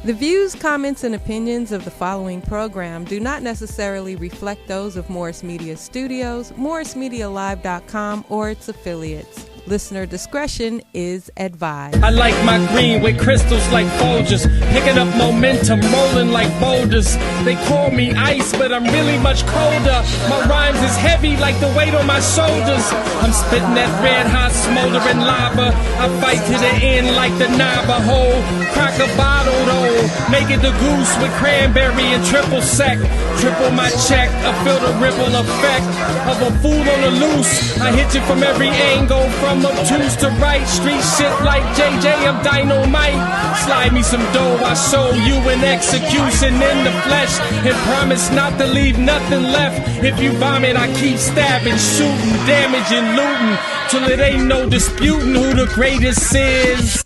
The views, comments, and opinions of the following program do not necessarily reflect those of Morris Media Studios, MorrisMediaLive.com, or its affiliates. Listener discretion is advised. I like my green with crystals like Folgers, picking up momentum, rolling like boulders. They call me ice, but I'm really much colder. My rhymes is heavy like the weight on my shoulders. I'm spitting that red hot smoldering lava. I fight to the end like the Navajo. Crack a bottle though, make it the goose with cranberry and triple sec. Triple my check, I feel the ripple effect of a fool on the loose. I hit you from every angle, from obtuse to right, street shit like JJ, I'm dynamite. Slide me some dough, I show you an execution in the flesh, and promise not to leave nothing left. If you vomit, I keep stabbing, shooting, damaging, looting, till it ain't no disputing who the greatest is.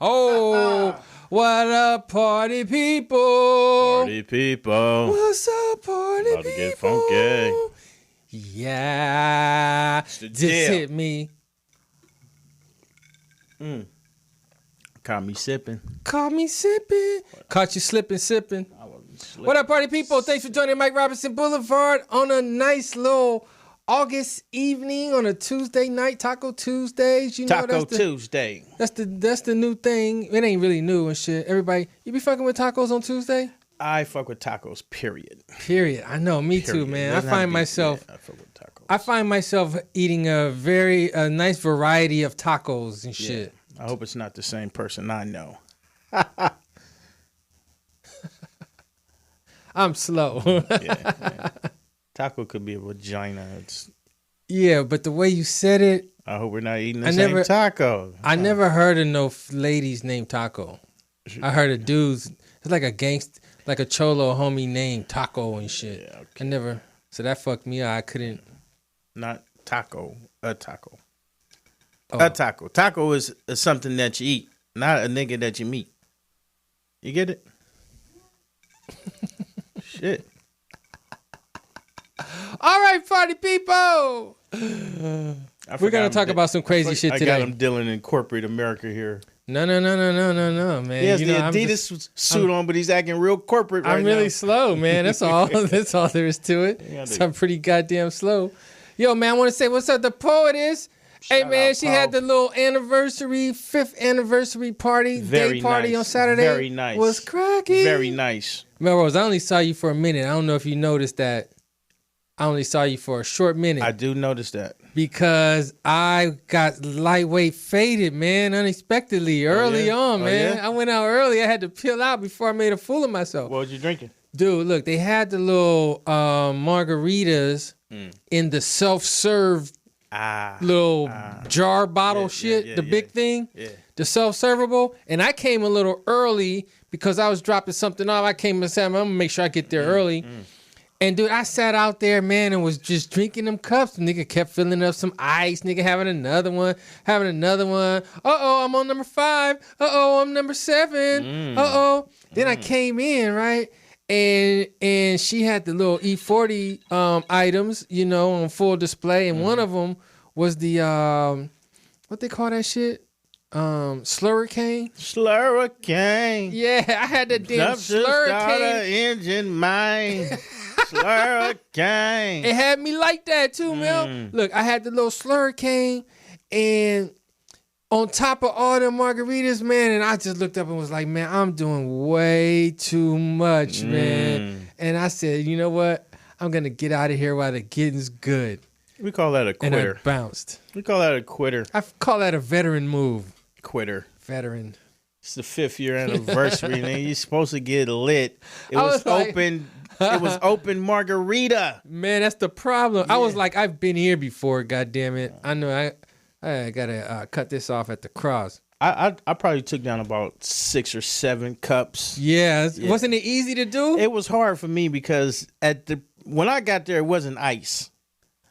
Oh, what up, party people? Party people. What's up, party About to people? get funky. Yeah, the just deal. hit me. Caught me sipping. Caught me sipping. Caught you slipping, sipping. What up, party people? Thanks for joining Mike Robertson Boulevard on a nice little August evening on a Tuesday night, Taco Tuesdays. You know, Taco Tuesday. That's the new thing. It ain't really new and shit. Everybody, you be fucking with tacos on Tuesday? I fuck with tacos, period. Period. I know, me too, man. Doesn't I have to find be- myself. yeah, I fuck with tacos. I find myself eating a nice variety of tacos and shit. I hope it's not the same person I know. I'm slow. Yeah. Taco could be a vagina. Yeah, but the way you said it, I hope we're not eating the I same never- taco. I never heard of no ladies named Taco. I heard of dudes. It's like a gangster, like a cholo homie named Taco and shit. Yeah, okay. I never. So that fucked me up. I couldn't. Not taco. A taco. Oh. A taco. Taco is something that you eat, not a nigga that you meet. You get it? Shit. All right, party people. We're gonna talk about some crazy shit I today. got him dealing in corporate America here. No, man. He has You the know, I'm Adidas just- suit on, but he's acting real corporate right I'm now. really slow, man. That's all. That's all there is to it. Yeah, So I'm pretty goddamn slow. Yo, man, I want to say what's up. The poet is. Hey, Shout man, out, she Paul. had the little anniversary, 5th anniversary party, Very day party nice. on Saturday. Very nice. Was cracking. Very nice. Melrose, I only saw you for a minute. I don't know if you noticed that. I only saw you for a short minute. I do notice that. Because I got lightweight faded, man, unexpectedly early yeah? on, Oh, man. yeah? I went out early. I had to peel out before I made a fool of myself. What was you drinking? Dude, look, they had the little margaritas in the self-serve little jar bottle shit, the big thing, the self-servable. And I came a little early because I was dropping something off. I came and said, I'm going to make sure I get there early. And dude, I sat out there, man, and was just drinking them cups. Nigga kept filling up some ice. Nigga having another one. Uh-oh, I'm on number 5. Uh-oh, I'm number 7. Uh-oh. Then I came in, right? And she had the little E40 items, you know, on full display. And one of them was the, what they call that shit? Slurricane. Slurricane. Yeah, I had that damn Slurricane. Engine mine. Slurricane. It had me like that too, man. Look, I had the little Slurricane, and on top of all the margaritas, man, and I just looked up and was like, man, I'm doing way too much, man. And I said, you know what? I'm going to get out of here while the getting's good. We call that a And I quitter. bounced. We call that a quitter. I call that a veteran move. Quitter. Veteran. It's the 5th year anniversary, and you're supposed to get lit. It I was was like- open. It was open margarita. Man, that's the problem. I was like, I've been here before, goddammit. I know I got to cut this off at the cross. I probably took down about 6 or 7 cups. Yeah, wasn't it easy to do? It was hard for me because when I got there, it wasn't ice.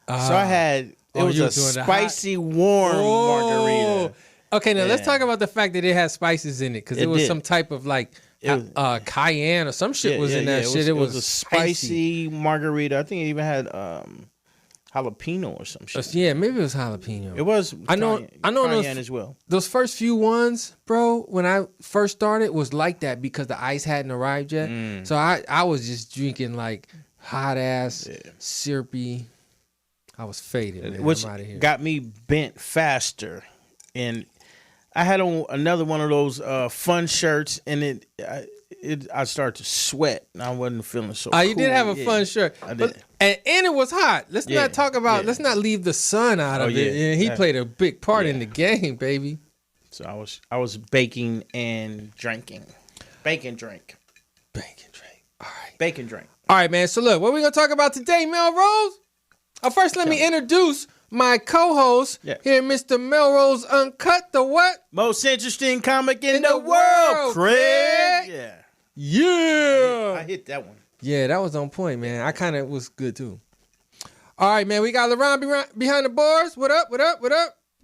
So I had it was you a were doing the spicy, warm margarita. Okay, now let's Yeah. talk about the fact that it had spices in it because it It was did. some type of like It was- cayenne or some shit was in that shit. It was a spicy margarita. I think it even had jalapeno or some shit. Yeah, maybe it was jalapeno. It was. I know cayenne as well. Those first few ones, bro, when I first started, was like that because the ice hadn't arrived yet. So I was just drinking like hot ass, syrupy. I was faded, man. Which I'm outta here. got me bent faster, and I had on another one of those fun shirts, and I started to sweat, and I wasn't feeling so. You did have a fun shirt, I did. And it was hot. Let's not talk about. Let's not leave the sun out of it. And he played a big part in the game, baby. So I was baking and drinking, bacon drink. All right, bacon drink. All right, man. So look, what we gonna talk about today, Melrose? First, let me introduce my co-host here, Mr. Melrose Uncut. The what? Most interesting comic in the world, Craig. Yeah. I hit that one. Yeah, that was on point, man. I kind of was good too. All right, man. We got LeBron behind the boards. What up?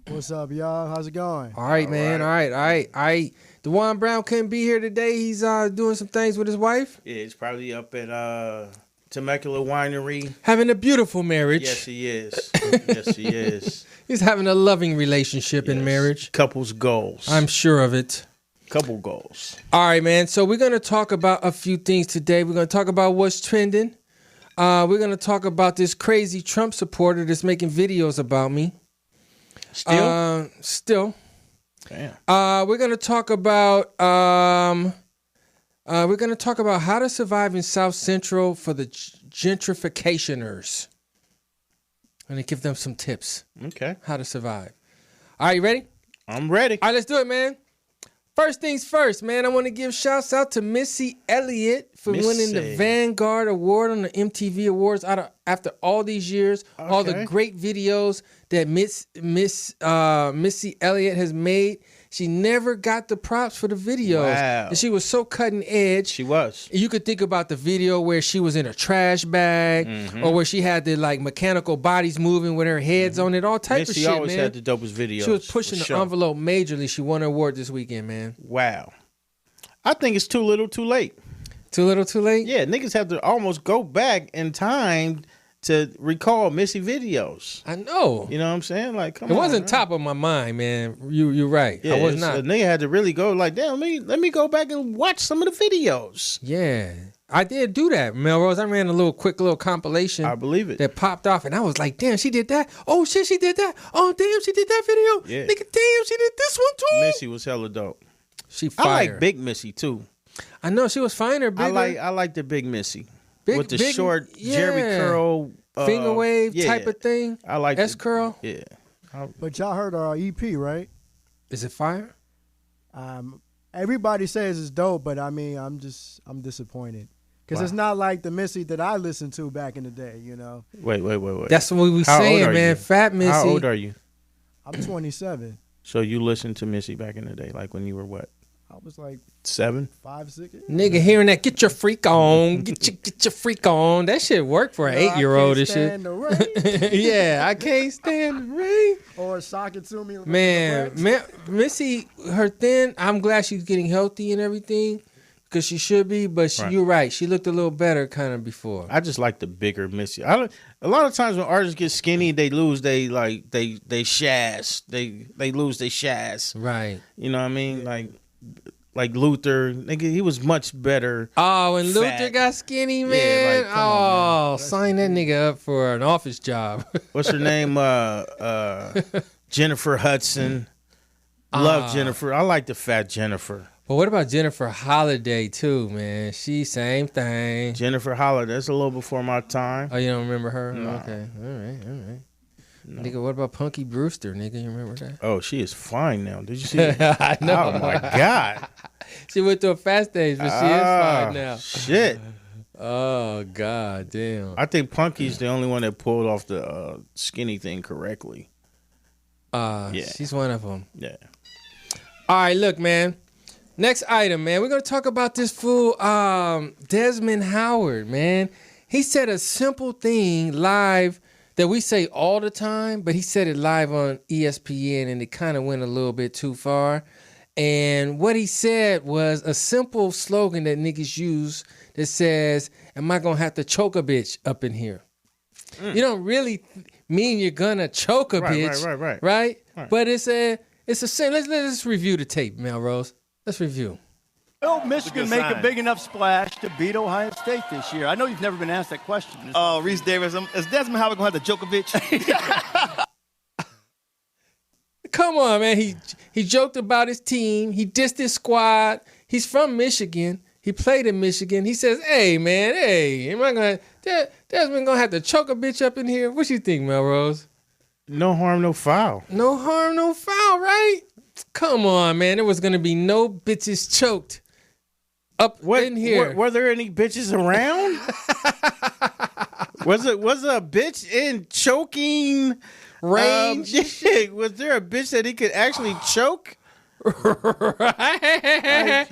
What's up, y'all? How's it going? All right, man. All right. DeJuan Brown couldn't be here today. He's doing some things with his wife. Yeah, he's probably up at Temecula Winery. Having a beautiful marriage. Yes, he is. He's having a loving relationship in marriage. Couples goals. I'm sure of it. Couple goals. All right, man. So we're going to talk about a few things today. We're going to talk about what's trending. We're going to talk about this crazy Trump supporter that's making videos about me. Still. Damn. We're going to talk about how to survive in South Central for the gentrificationers. I'm going to give them some tips. Okay. How to survive. All right, you ready? I'm ready. All right, let's do it, man. First things first, man. I want to give shouts out to Missy Elliott for winning the Vanguard Award on the MTV Awards after all these years. Okay. All the great videos that Missy Elliott has made. She never got the props for the videos. Wow. And she was so cutting edge. She was. You could think about the video where she was in a trash bag or where she had the like mechanical bodies moving with her heads on it, all type of shit, She always man. had the dopest videos. She was pushing the envelope majorly. She won an award this weekend, man. Wow. I think it's too little too late. Too little too late? Yeah, niggas have to almost go back in time to recall Missy videos. I know. You know what I'm saying? Like, come on. It wasn't top of my mind, man. You're right. Yeah, I was not. A nigga had to really go like, damn, let me go back and watch some of the videos. Yeah. I did do that, Melrose. I ran a quick little compilation. I believe it. That popped off, and I was like, damn, she did that. Oh, shit, she did that. Oh, damn, she did that video. Yeah. Nigga, damn, she did this one, too. Missy was hella dope. She fire. I like Big Missy, too. I know. She was finer, bigger. I like the Big Missy. With the short Jerry curl. Finger wave type of thing. I like S curl. Yeah. But y'all heard our EP, right? Is it fire? Everybody says it's dope, but I mean, I'm disappointed because it's not like the Missy that I listened to back in the day. You know. Wait. That's what we saying, man. You? Fat Missy. How old are you? I'm 27. So you listened to Missy back in the day, like when you were what? I was like 7, 5, 6. Nigga hearing that, get your freak on, get your freak on. That shit worked for an 8-year-old and shit. The rain. Yeah, I can't stand the rain. Or sock it to me. Man, Missy, her thin. I'm glad she's getting healthy and everything because she should be. But you're right, she looked a little better kind of before. I just like the bigger Missy. A lot of times when artists get skinny, they lose they shaz. They lose their shaz. Right. You know what I mean? Like Luther, nigga, he was much better. Oh, when fat. Luther got skinny, man. Yeah, on, man. Sign that nigga up for an office job. What's her name? Jennifer Hudson. Love Jennifer. I like the fat Jennifer. But what about Jennifer Holliday too, man? She same thing. Jennifer Holliday. That's a little before my time. Oh, you don't remember her? No. Okay. All right. No. Nigga, what about Punky Brewster, nigga? You remember that? Oh, she is fine now. Did you see that? I know. Oh, my God. She went through a fast stage, but she is fine now. Shit. Oh, God damn. I think Punky's the only one that pulled off the skinny thing correctly. Yeah. She's one of them. Yeah. All right, look, man. Next item, man. We're going to talk about this fool, Desmond Howard, man. He said a simple thing live that we say all the time, but he said it live on ESPN, and it kind of went a little bit too far. And what he said was a simple slogan that niggas use that says, am I going to have to choke a bitch up in here? You don't really mean you're gonna choke a bitch. Right? But it's a sin. Let's review the tape, Melrose. Let's review. Will Michigan make a big enough splash to beat Ohio State this year? I know you've never been asked that question. Oh, Reese Davis, is Desmond Howard going to have to choke a bitch? Come on, man. He joked about his team. He dissed his squad. He's from Michigan. He played in Michigan. He says, hey, man, am I going to... Desmond going to have to choke a bitch up in here? What you think, Melrose? No harm, no foul. No harm, no foul, right? Come on, man. There was going to be no bitches choked up in here. Were there any bitches around? Was a bitch in choking range? Was there a bitch that he could actually choke? Right.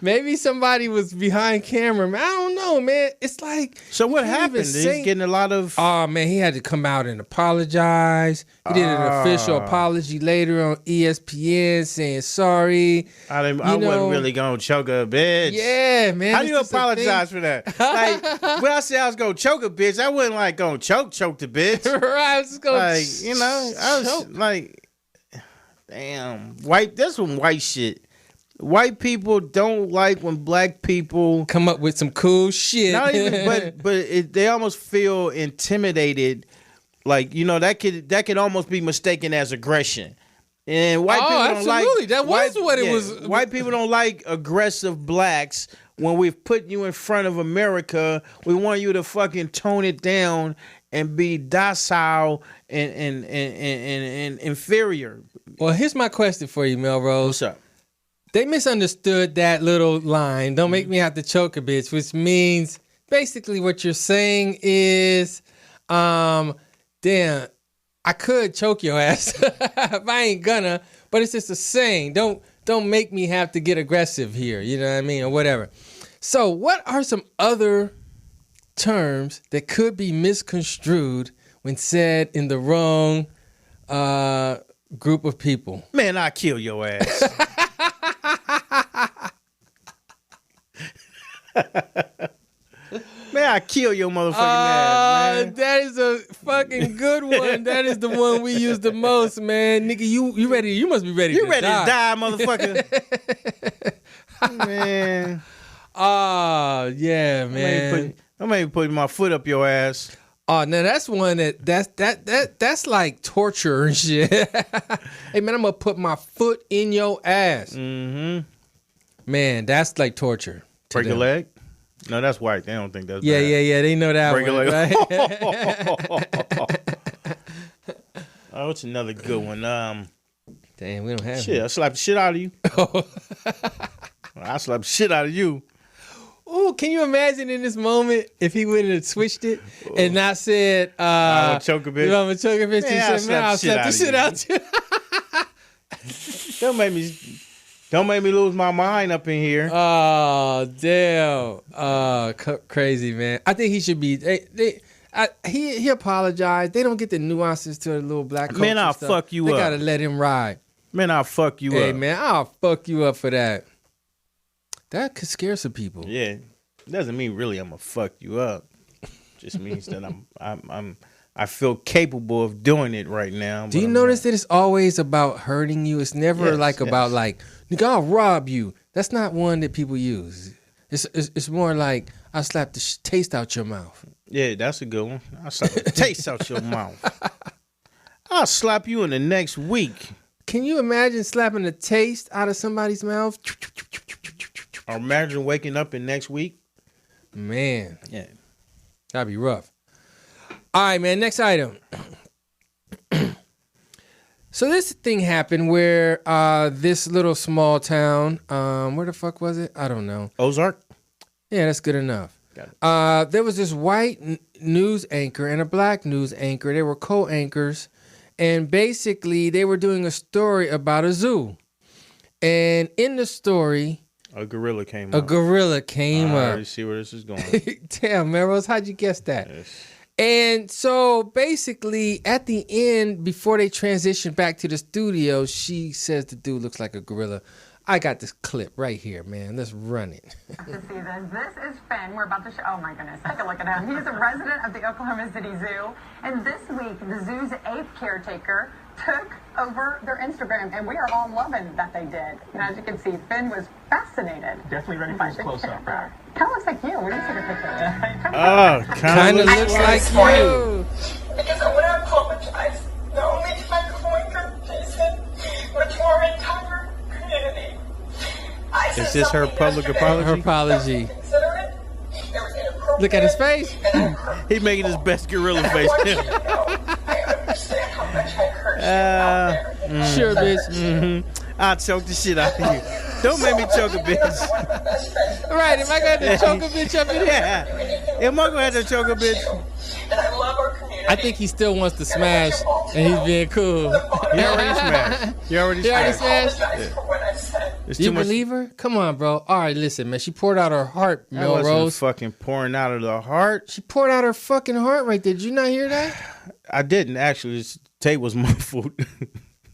Maybe somebody was behind camera. Man, I don't know, man. It's like... So what happened? He's getting a lot of... Oh, man, he had to come out and apologize. He did an official apology later on ESPN saying sorry. I wasn't really going to choke a bitch. Yeah, man. How do you apologize for that? Like, when I said I was going to choke a bitch, I wasn't like going to choke the bitch. Right, I was just going to I was like, damn. That's some white shit. White people don't like when black people come up with some cool shit. Not even, but they almost feel intimidated. Like, that could almost be mistaken as aggression. And white people don't absolutely. That was what it was. White people don't like aggressive blacks. When we've put you in front of America, we want you to fucking tone it down and be docile and inferior. Well, here's my question for you, Melrose. What's up? They misunderstood that little line, don't make me have to choke a bitch, which means basically what you're saying is, damn, I could choke your ass if I ain't gonna, but it's just a saying. Don't make me have to get aggressive here, you know what I mean, or whatever. So what are some other terms that could be misconstrued when said in the wrong group of people? Man, I'll kill your ass. Man, I kill your motherfucking ass, man. That is a fucking good one. That is the one we use the most, man. Nigga, you ready? You must be ready. You ready to die, motherfucker? Man. Oh, yeah, man. I'm maybe putting my foot up your ass. Oh, now that's one that's like torture and shit. Hey, man, I'm gonna put my foot in your ass. Mm-hmm. Man, that's like torture. Break a leg? No, that's white. They don't think that's bad. Yeah. They know that Break one, a leg. right? Oh, what's another good one? Damn, we don't have shit. I slapped the shit out of you. I slapped the shit out of you. Ooh, can you imagine in this moment if he would have switched it and not said, I'm gonna choke a bitch. I'm gonna choke a bitch. Man, He said, man, I'll slap the shit out you. Don't make me lose my mind up in here. Oh, damn. Crazy, man. I think he should be. He apologized. They don't get the nuances to the little black culture Man, I'll stuff. fuck you They up. gotta let him ride. Man, I'll fuck you up. Hey, man, I'll fuck you up for that. That could scare some people. Yeah, doesn't mean really I'm gonna fuck you up. Just means that I feel capable of doing it right now. Do you notice that it's always about hurting you? It's never about like, nigga, I'll rob you. That's not one that people use. It's more like I'll slap the taste out your mouth. Yeah, that's a good one. I'll slap the taste out your mouth. I'll slap you in the next week. Can you imagine slapping the taste out of somebody's mouth? Or imagine waking up in next week. Man. Yeah. That'd be rough. All right, man. Next item. So this thing happened where this little small town, where the fuck was it? I don't know. Ozark? Yeah, that's good enough. There was this white news anchor and a black news anchor. They were co-anchors. And basically, they were doing a story about a zoo. And in the story... A gorilla came up. I already see where this is going. Damn, Melrose, how'd you guess that? Yes. And so basically, at the end, before they transition back to the studio, she says the dude looks like a gorilla. I got this clip right here, man. Let's run it. To see this. This is Finn. We're about to show. Oh my goodness. Take a look at him. He's a resident of the Oklahoma City Zoo. And this week, the zoo's ape caretaker took over their Instagram. And we are all loving that they did. And as you can see, Finn was fascinated. Definitely ready for his close-up. Kind of looks like you. We just took a picture of it. Oh, Kind of looks like you. Because I want to apologize not only to my coworker, Jason, but to our entire community. Is this her public apology? Her apology. Look at his face. He's making his best gorilla face. Sure, bitch. I'll choke the shit out of you. Don't make me choke a bitch. Right, am I going to choke a bitch up in here? Yeah. Am I going to have to choke a bitch? I think he still wants to smash, and he's being cool. He already smashed. He already smashed? Yeah. You believe her? Come on, bro. All right, listen, man. She poured out her heart, That wasn't Melrose. fucking pouring out of the heart. She poured out her fucking heart right there. Did you not hear that? I didn't, actually. This tape was muffled.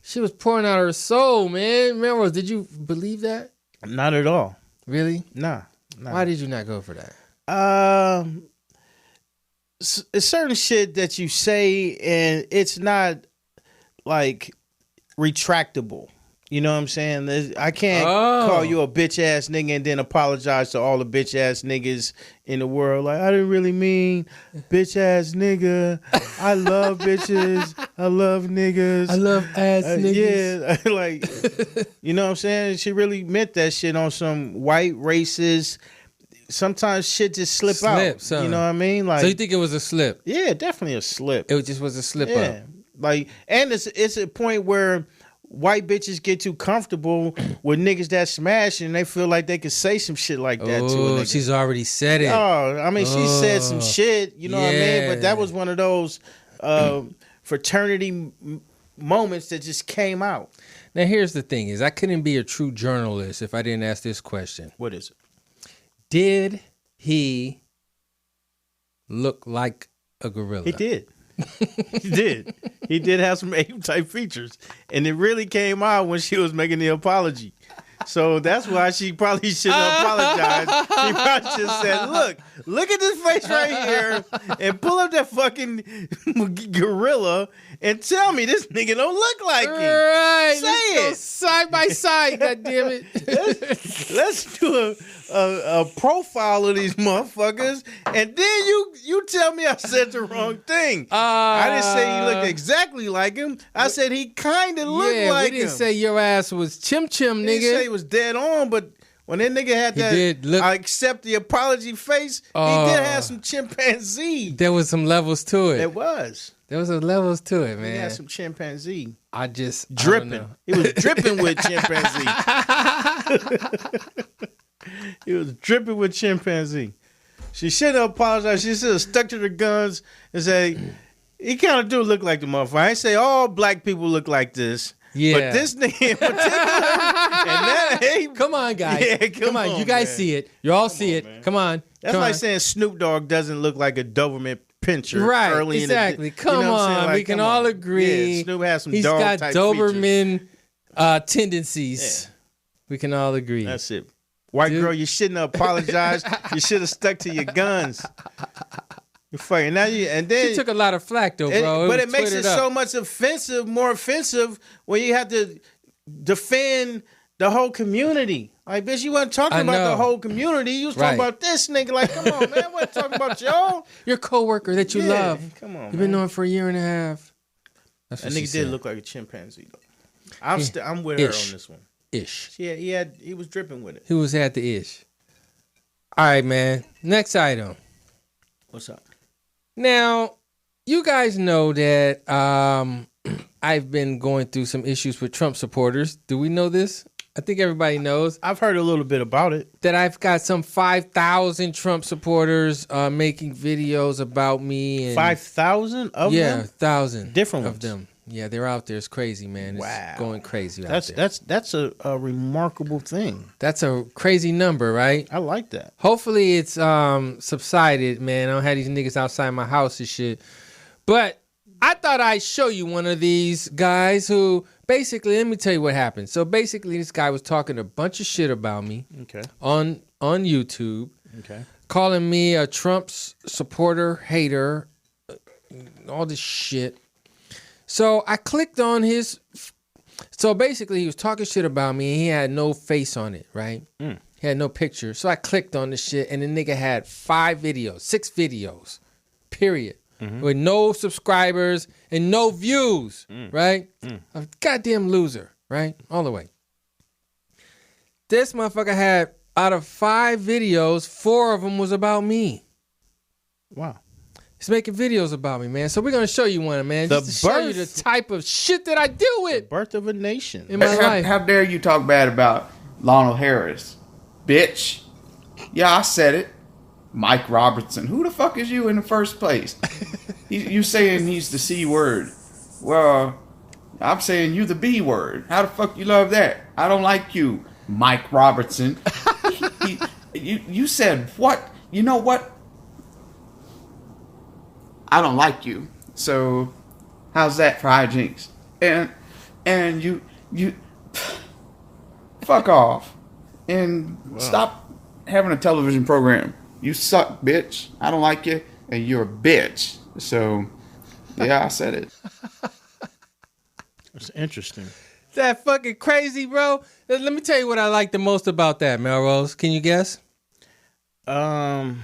She was pouring out her soul, man. Melrose, did you believe that? Not at all. Really? Nah. Why did you not go for that? It's certain shit that you say and it's not like retractable. You know what I'm saying? I can't call you a bitch ass nigga and then apologize to all the bitch ass niggas in the world. Like, I didn't really mean bitch ass nigga. I love bitches. I love niggas. I love ass niggas. Yeah, like, you know what I'm saying? She really meant that shit on some white racist. Sometimes shit just slip out. Son. You know what I mean? Like, so you think it was a slip? Yeah, definitely a slip. It just was a slip up. Like, and it's a point where white bitches get too comfortable with niggas that smash and they feel like they could say some shit like that to a nigga. She's already said it. Oh, I mean, she said some shit, you know what I mean? But that was one of those fraternity moments that just came out. Now, here's the thing is I couldn't be a true journalist if I didn't ask this question. What is it? Did he look like a gorilla? He did. He did. He did have some ape-type features. And it really came out when she was making the apology. So that's why she probably shouldn't apologize. She probably just said, look at this face right here and pull up that fucking gorilla and tell me this nigga don't look like him. Right. Say it. Side by side, goddammit. Let's do a profile of these motherfuckers and then you tell me I said the wrong thing. I didn't say he looked exactly like him. I said he kind of looked like him. We didn't say your ass was chim, nigga. He didn't say he was dead on, but when that nigga had I accept the apology face, he did have some chimpanzee. There was some levels to it. There was some levels to it, man. He had some chimpanzee. Dripping. He was dripping with chimpanzee. He was dripping with chimpanzee. She shouldn't have apologized. She should have stuck to the guns and say, he kind of do look like the motherfucker. I ain't say all black people look like this. Yeah. But this nigga in particular. Come on, guys. Yeah, come on. You guys see it. You all see it. Man. Come on. That's like saying Snoop Dogg doesn't look like a Doberman pincher. Right, early exactly. In the, come on. Like, we can all agree. Yeah, Snoop has some He's dog got type Doberman tendencies. Yeah. We can all agree. That's it. White girl, you shouldn't have apologized. You should have stuck to your guns. You're fucking now. And then she took a lot of flack though, bro. But it makes it so much more offensive when you have to defend the whole community. Like, bitch, you weren't talking about the whole community. You was talking about this nigga. Like, come on, man. I wasn't talking about y'all. Your coworker that you love. Come on, You've been knowing for a year and a half. That nigga did look like a chimpanzee though. I'm with her on this one. Ish. He was dripping with it. He was at the ish. All right, man. Next item. What's up? Now, you guys know that I've been going through some issues with Trump supporters. Do we know this? I think everybody knows. I've heard a little bit about it. That I've got some 5,000 Trump supporters making videos about me. 5,000 of them? Yeah, 1,000. Different of ones. them. Yeah, they're out there. It's crazy, man. It's going crazy out there. That's a remarkable thing. That's a crazy number, right? I like that. Hopefully it's subsided, man. I don't have these niggas outside my house and shit. But I thought I'd show you one of these guys who basically, let me tell you what happened. So basically, this guy was talking a bunch of shit about me on YouTube, calling me a Trump supporter, hater, all this shit. So I clicked on his. So basically, he was talking shit about me, and he had no face on it, right? He had no picture. So I clicked on this shit, and the nigga had 6 videos, period. With no subscribers and no views, right? A goddamn loser, right? All the way. This motherfucker had, out of 5 videos, 4 of them was about me. Wow. He's making videos about me, man. So we're going to show you one, man. Just to show you the type of shit that I deal with. Birth of a nation. In my life. How dare you talk bad about Lionel Harris? Bitch. Yeah, I said it. Mike Robertson. Who the fuck is you in the first place? You saying he's the C word. Well, I'm saying you the B word. How the fuck you love that? I don't like you, Mike Robertson. You said what? You know what? I don't like you. So how's that for hijinks? And you fuck off. And stop having a television program. You suck, bitch. I don't like you, and you're a bitch. So, yeah, I said it. That's interesting. That fucking crazy, bro. Let me tell you what I like the most about that, Melrose. Can you guess? No.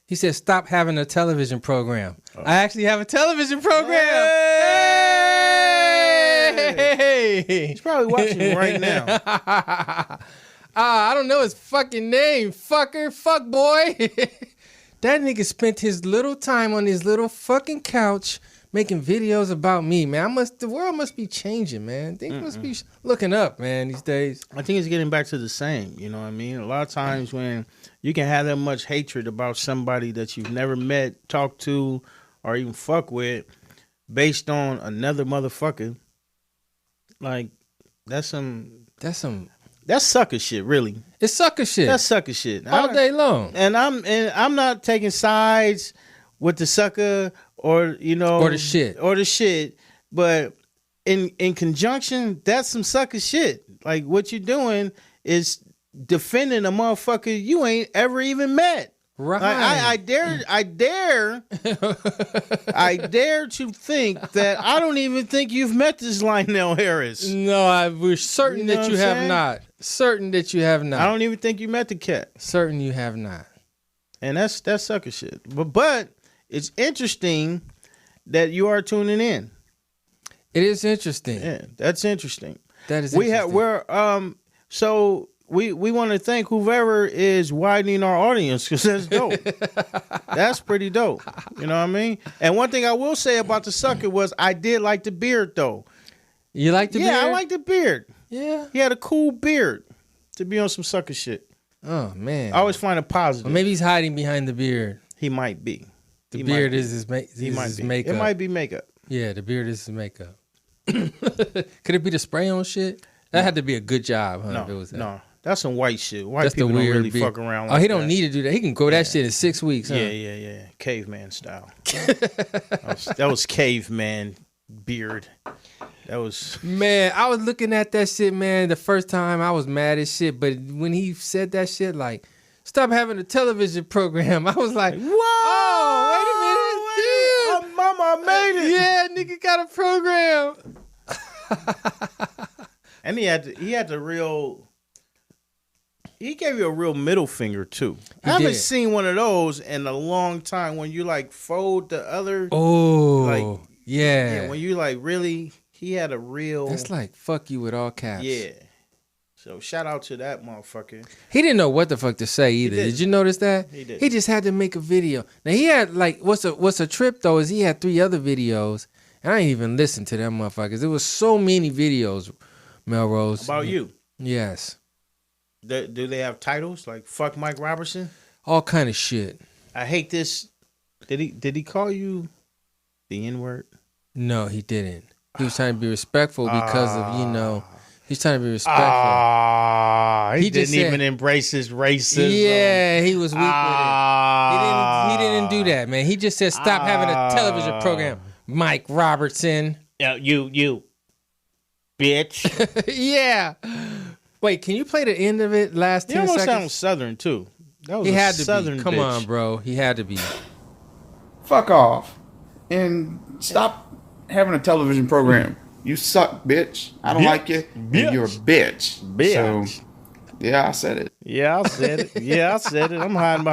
He said, stop having a television program. I actually have a television program. Hey! He's probably watching right now. I don't know his fucking name, fucker, fuck boy. That nigga spent his little time on his little fucking couch making videos about me, man. The world must be changing, man. Things must be looking up, man, these days. I think it's getting back to the same, you know what I mean? A lot of times when you can have that much hatred about somebody that you've never met, talked to, or even fuck with, based on another motherfucker, like, that's sucker shit, really. It's sucker shit. That's sucker shit. All day long. And I'm not taking sides with the sucker or the shit. But in conjunction, that's some sucker shit. Like what you're doing is defending a motherfucker you ain't ever even met. Right. I dare to think that I don't even think you've met this Lionel Harris. No, we're certain that you have not. Certain that you have not. I don't even think you met the cat. Certain you have not. And that's sucker shit. But it's interesting that you are tuning in. It is interesting. Yeah, that's interesting. That is interesting. We want to thank whoever is widening our audience because that's dope. That's pretty dope. You know what I mean? And one thing I will say about the sucker was I did like the beard though. You like the beard? Yeah, I like the beard. Yeah. He had a cool beard to be on some sucker shit. Oh, man. I always find it positive. Or maybe he's hiding behind the beard. He might be. The beard is his makeup. It might be makeup. Yeah, the beard is his makeup. Could it be the spray on shit? That had to be a good job, huh? No, if it was that. no. That's some white shit. White people don't really fuck around like that. Oh, he don't need to do that. He can grow that shit in 6 weeks, huh? Yeah. Caveman style. that was caveman beard. That was... Man, I was looking at that shit, man. The first time I was mad as shit. But when he said that shit, like, stop having a television program, I was like, whoa, wait a minute. Mama made it. Yeah, nigga got a program. And he had the real... He gave you a real middle finger, too. I haven't seen one of those in a long time when you, like, fold the other... Oh, like, yeah. When you, like, really... He had a real... That's like, fuck you with all caps. Yeah. So, shout out to that motherfucker. He didn't know what the fuck to say either. Did you notice that? He did. He just had to make a video. Now, he had, like... What's a trip, though, is he had 3 other videos. And I didn't even listen to them motherfuckers. There was so many videos, Melrose. About you? Yes. Do they have titles like "Fuck Mike Robertson"? All kind of shit. I hate this. Did he call you the N-word? No, he didn't. He was trying to be respectful because of He's trying to be respectful. He didn't even embrace his racism. Yeah, he was weak with it. He didn't do that, man. He just said, stop having a television program, Mike Robertson. Yeah, you bitch. Yeah. Wait, can you play the end of it last 10 seconds? He almost sounds Southern, too. That was he had to Southern be. Come bitch. on, bro. He had to be. Fuck off. And stop having a television program. You suck, bitch. I don't like you. And you're a bitch. So, yeah, I said it. Yeah, I said it. I'm hiding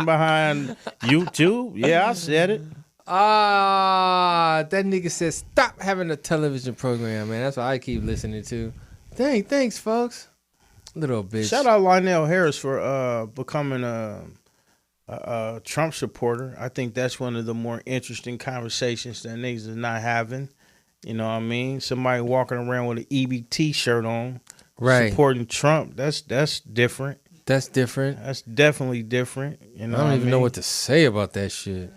behind YouTube. Yeah, I said it. That nigga said stop having a television program, man. That's what I keep listening to. Thanks, folks. Little bitch. Shout out Lionel Harris for becoming a Trump supporter. I think that's one of the more interesting conversations that niggas is not having. You know what I mean? Somebody walking around with an EBT shirt on, right, supporting Trump. That's different. That's different. That's definitely different. You know, I don't even know what to say about that shit.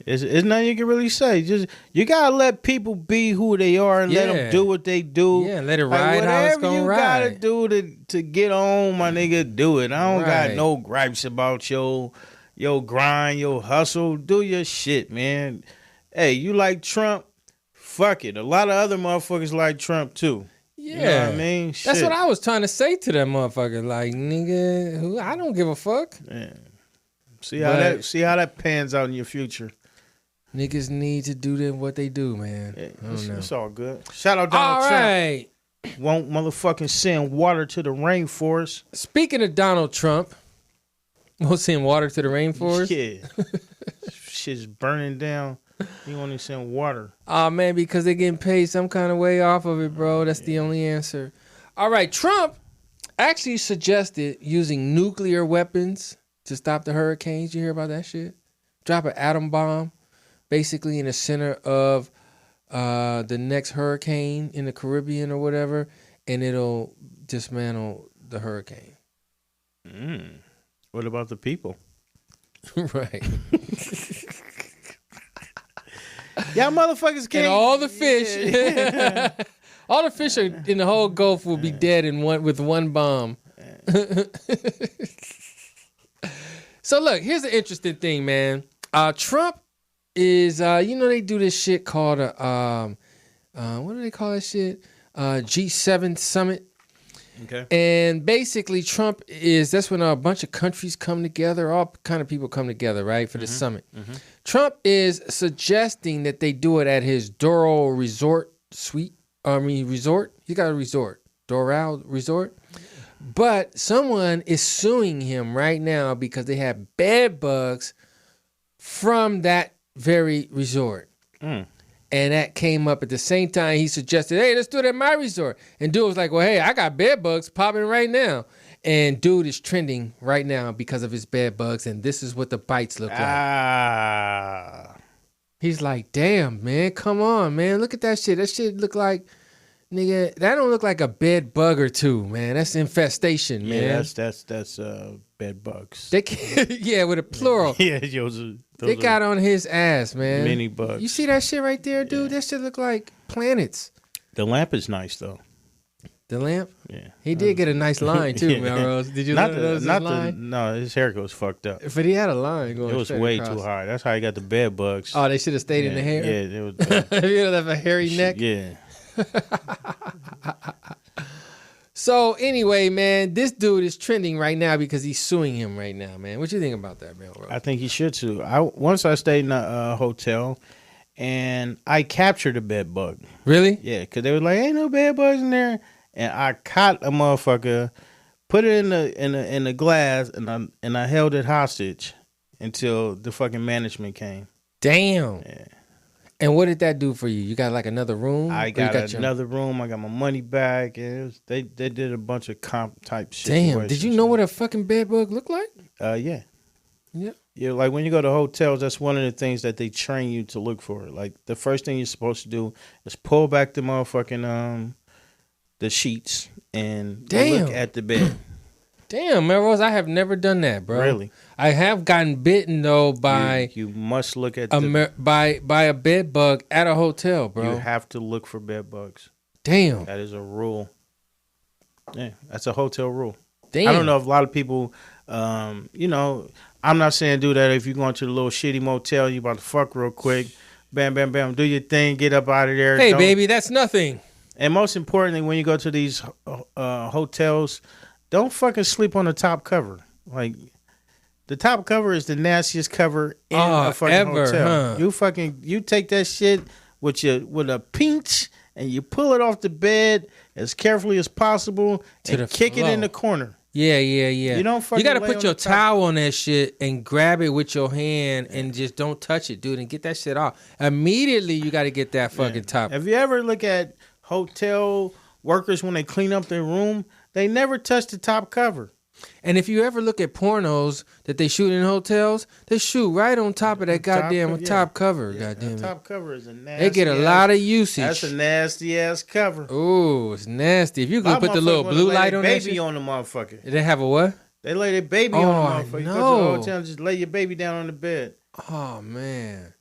It's nothing you can really say. Just you gotta let people be who they are and let them do what they do. Yeah, let it ride how it's gonna ride. Whatever you gotta do to get on, my nigga, do it. I don't got no gripes about your grind, your hustle. Do your shit, man. Hey, you like Trump? Fuck it. A lot of other motherfuckers like Trump too. Yeah, you know what I mean. Shit. That's what I was trying to say to that motherfucker. Like, nigga, I don't give a fuck. Yeah. See how that pans out in your future. Niggas need to do what they do, man. Yeah, it's all good. Shout out Donald Trump. Won't motherfucking send water to the rainforest. Speaking of Donald Trump, won't send water to the rainforest? Yeah. Shit's burning down. He only send water. Oh, man, because they're getting paid some kind of way off of it, bro. That's the only answer. All right, Trump actually suggested using nuclear weapons to stop the hurricanes. You hear about that shit? Drop an atom bomb basically in the center of the next hurricane in the Caribbean or whatever, and it'll dismantle the hurricane. What about the people? Right. Y'all motherfuckers can't. And all the fish, all the fish in the whole Gulf will be dead with one bomb. So look, here's the interesting thing, man. Trump is, they do this shit called what do they call that shit? G7 summit. Okay. And basically Trump that's when a bunch of countries come together, all kind of people come together, right, for the summit. Mm-hmm. Trump is suggesting that they do it at his Doral resort. He got a resort, Doral Resort. But someone is suing him right now because they have bed bugs from that very resort. And that came up at the same time he suggested, hey, let's do it at my resort. And dude was like, well, hey, I got bed bugs popping right now. And dude is trending right now because of his bed bugs. And this is what the bites look like. He's like, damn, man, come on, man. Look at that shit. That shit look like, nigga, that don't look like a bed bug or two, man. That's infestation, man. Yeah, that's bed bugs. Yeah, with a plural. Yeah, they got on his ass, man. Mini bugs. You see that shit right there, dude? Yeah. That shit look like planets. The lamp is nice, though. The lamp? Yeah. He did get a nice line, too, Melrose. Did you notice his line? No, his hair goes fucked up. But he had a line going It was way too high. That's how he got the bed bugs. Oh, they should have stayed in the hair? Yeah, it was. You have a hairy neck? Yeah. So anyway, man, this dude is trending right now because he's suing him right now, man. What you think about that, man? I think he should sue. Once I stayed in a hotel, and I captured a bed bug. Really? Yeah, because they were like, "Ain't no bed bugs in there," and I caught a motherfucker, put it in the glass, and I held it hostage until the fucking management came. Damn. Yeah. And what did that do for you? You got like another room? I got another room. I got my money back. And they did a bunch of comp type shit. Damn. Did you know what a fucking bed bug looked like? Yeah. Yeah. Yeah, like when you go to hotels, that's one of the things that they train you to look for. Like the first thing you're supposed to do is pull back the motherfucking the sheets and look at the bed. Damn, Melrose, I have never done that, bro. Really? I have gotten bitten though by you must look at by a bed bug at a hotel, bro. You have to look for bed bugs. Damn. That is a rule. Yeah, that's a hotel rule. Damn. I don't know if a lot of people, you know, I'm not saying do that if you're going to the little shitty motel, you about to fuck real quick. Bam, bam, bam. Do your thing. Get up out of there. Hey, baby, that's nothing. And most importantly, when you go to these hotels, don't fucking sleep on the top cover. Like, the top cover is the nastiest cover in a fucking hotel. Huh? You take that shit with a pinch and you pull it off the bed as carefully as possible and kick it in the corner. Yeah. You don't fucking. You got to put your towel on that shit and grab it with your hand and just don't touch it, dude, and get that shit off. Immediately, you got to get that fucking top. Have you ever look at hotel workers when they clean up their room? They never touch the top cover. And if you ever look at pornos that they shoot in hotels, they shoot right on top of that goddamn top cover. Yeah, goddamn top cover is a nasty. They get a lot of usage. That's a nasty ass cover. Ooh, it's nasty. If you could put the little blue light on that shit. Baby on the motherfucker. They have a what? They lay their baby on the motherfucker. No. You go to the hotel and just lay your baby down on the bed. Oh man,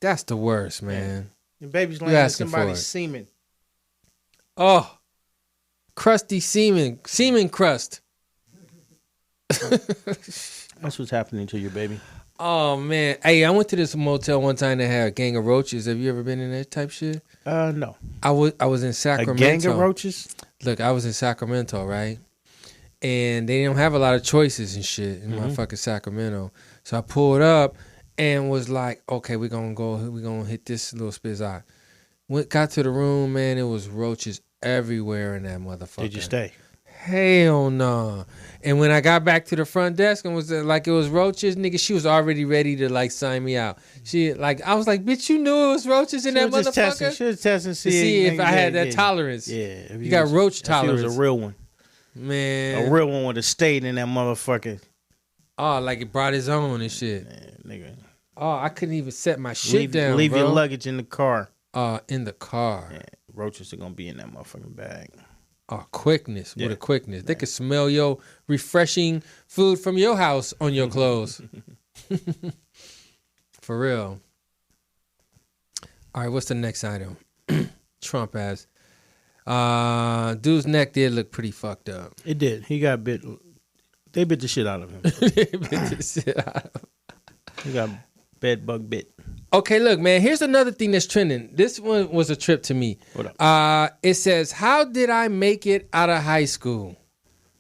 that's the worst, man. Your baby's laying in somebody's semen. Oh, crusty semen crust. That's what's happening to your baby. Oh man, hey, I went to this motel one time that had a gang of roaches. Have you ever been in that type shit? No. I was in Sacramento. A gang of roaches? Look, I was in Sacramento, right? And they don't have a lot of choices and shit in motherfucking Sacramento. So I pulled up and was like, okay, we're gonna hit this little spizot. Got to the room, man, it was roaches everywhere in that motherfucker. Did you stay? Hell no. And when I got back to the front desk and was like it was roaches, nigga, she was already ready to like sign me out. I was like, bitch, you knew it was roaches in that motherfucker? She was testing to see if I had that tolerance. Yeah. You got roach tolerance. It was a real one. Man. A real one would have stayed in that motherfucker. Oh, like it brought his own and shit. Man, nigga. Oh, I couldn't even set my shit down, Leave bro. your luggage in the car. In the car. Yeah, roaches are going to be in that motherfucking bag. Oh, quickness. With a quickness. They can smell your refreshing food from your house on your clothes. For real. All right, what's the next item? Trump ass. Dude's neck did look pretty fucked up. It did. He got bit. They bit the shit out of him. He got bed bug bit. Okay, look, man, here's another thing that's trending. This one was a trip to me. What up? It says, how did I make it out of high school?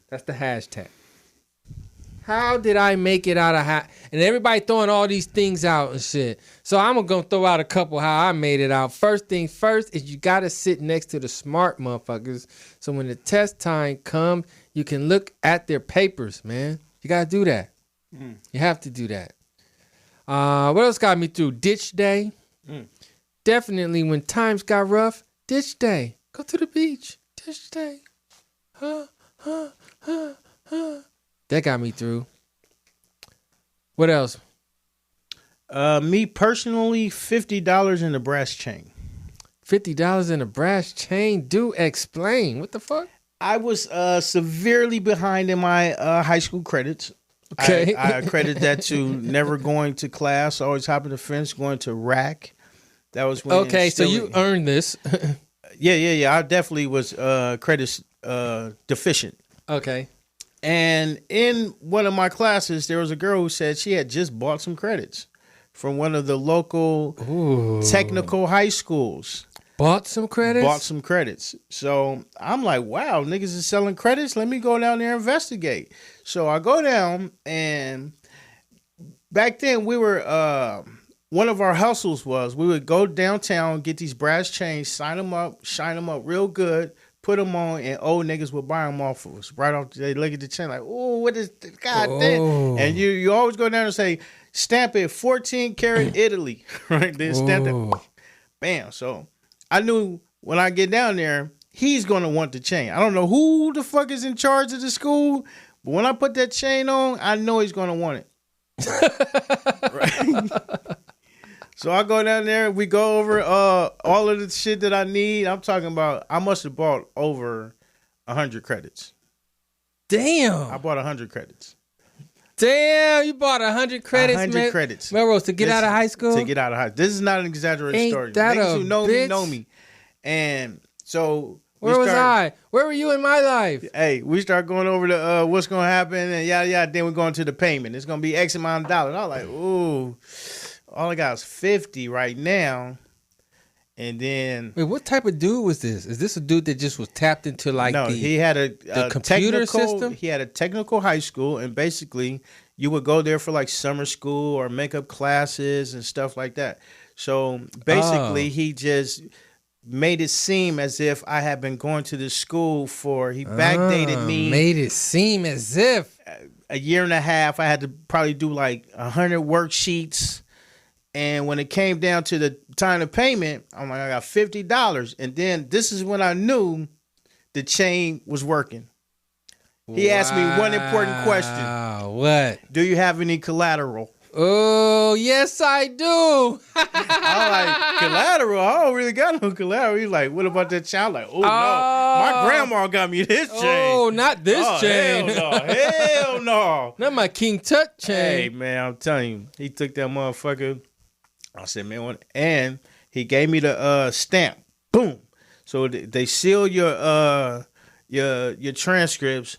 That's the hashtag. How did I make it out of high? And everybody throwing all these things out and shit. So I'm going to throw out a couple how I made it out. First thing first is you got to sit next to the smart motherfuckers. So when the test time comes, you can look at their papers, man. You got to do that. You have to do that. What else got me through? Ditch day. Definitely when times got rough, ditch day. Go to the beach. Ditch day. That got me through. What else? Me personally, $50 in a brass chain. $50 in a brass chain? Do explain. What the fuck? I was severely behind in my high school credits. Okay. I credit that to never going to class, always hopping the fence, going to rack. That was when. Okay, so you earned this. Yeah. I definitely was credits deficient. Okay. And in one of my classes, there was a girl who said she had just bought some credits from one of the local technical high schools. Bought some credits? Bought some credits. So I'm like, wow, niggas is selling credits. Let me go down there and investigate. So I go down, and back then we were, one of our hustles was we would go downtown, get these brass chains, sign them up, shine them up real good, put them on, and old niggas would buy them off of us. Right off, they look at the chain like, oh, what is, God damn. And you always go down and say, stamp it 14 karat Italy, right? Then stamp it, bam. So I knew when I get down there, he's going to want the chain. I don't know who the fuck is in charge of the school, but when I put that chain on, I know he's going to want it. Right? So I go down there. We go over all of the shit that I need. I'm talking about, I must have bought over 100 credits. Damn. I bought 100 credits. Damn, you bought 100 credits, 100 man. credits. Melrose, to get out of high school? To get out of high school. This is not an exaggerated Ain't story. that Niggas a who know bitch? me, know me. And so Where was I? Where were you in my life? Hey, we start going over the what's gonna happen and yada yada. Then we're going to the payment. It's gonna be X amount of dollars. I was like, ooh, all I got is 50 right now. And then, wait, what type of dude was this? Is this a dude that just was tapped into like he had a computer system? He had a technical high school, and basically you would go there for like summer school or makeup classes and stuff like that. So basically, he just made it seem as if I had been going to this school he backdated me. Made it seem as if a year and a half. I had to probably do like 100 worksheets. And when it came down to the time of payment, I'm like, I got $50. And then this is when I knew the chain was working. He asked me one important question. What? Do you have any collateral? Oh, yes, I do. I'm like, collateral? I don't really got no collateral. He's like, what about that child? I'm like, oh, no. My grandma got me this chain. Oh, not this chain. Hell no. Hell no. Not my King Tut chain. Hey, man, I'm telling you. He took that motherfucker. I said, man, and he gave me the stamp. Boom. So they seal your transcripts,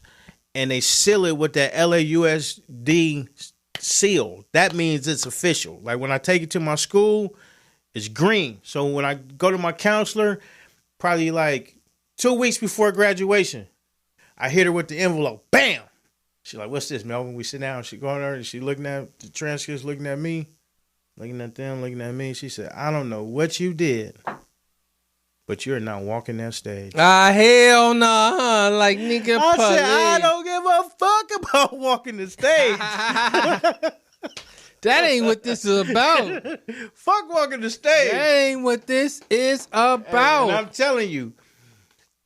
and they seal it with that LAUSD seal. That means it's official. Like when I take it to my school, it's green. So when I go to my counselor, probably like 2 weeks before graduation, I hit her with the envelope. Bam. She's like, "What's this, Melvin?" We sit down. She going there and she looking at the transcripts, looking at me. Looking at them, looking at me. She said, I don't know what you did, but you're not walking that stage. Hell no, huh? Like, nigga, I said, I don't give a fuck about walking the stage. That ain't what this is about. Fuck walking the stage. That ain't what this is about. And I'm telling you,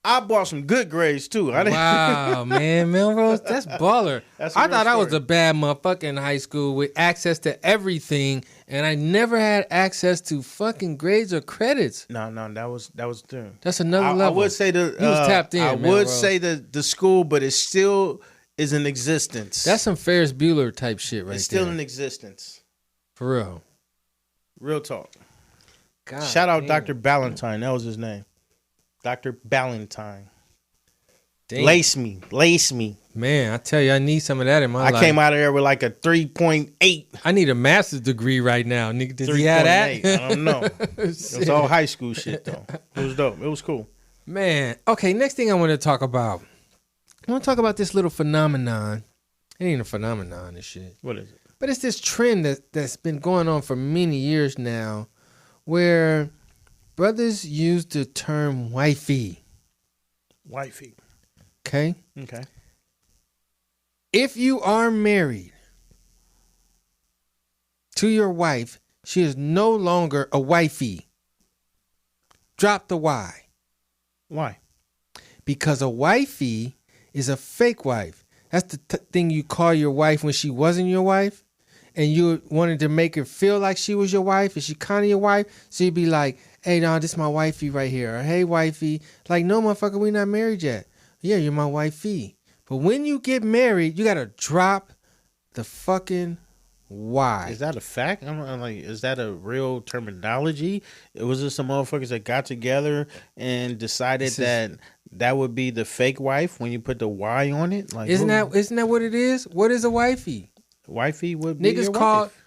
I bought some good grades too. Wow, man, Melrose, that's baller. I thought I was a bad motherfucker in high school with access to everything, and I never had access to fucking grades or credits. No, that was the thing. That's another level. I would say you was tapped in. I would say the school, but it still is in existence. That's some Ferris Bueller type shit, right? It's still in existence. For real. Real talk. God, shout out Dr. Ballantyne. That was his name. Dr. Ballantyne. Damn. Lace me. Man, I tell you, I need some of that in my life. I came out of there with like a 3.8. I need a master's degree right now. Nigga, did he have that? I don't know. It was all high school shit, though. It was dope. It was cool. Man, okay, next thing I want to talk about. I want to talk about this little phenomenon. It ain't a phenomenon, this shit. What is it? But it's this trend that's been going on for many years now where brothers use the term wifey. Wifey. Okay? Okay. If you are married to your wife, she is no longer a wifey. Drop the Y. Why? Because a wifey is a fake wife. That's the thing you call your wife when she wasn't your wife, and you wanted to make her feel like she was your wife, and she kind of your wife. So you'd be like, hey, no, this is my wifey right here. Or, hey, wifey. Like, no, motherfucker, we not married yet. Yeah, you're my wifey. But when you get married, you got to drop the fucking Y. Is that a fact? I'm like, is that a real terminology? Was it some motherfuckers that got together and decided that would be the fake wife when you put the Y on it? Like, isn't that what it is? What is a wifey? Wifey would be your wife.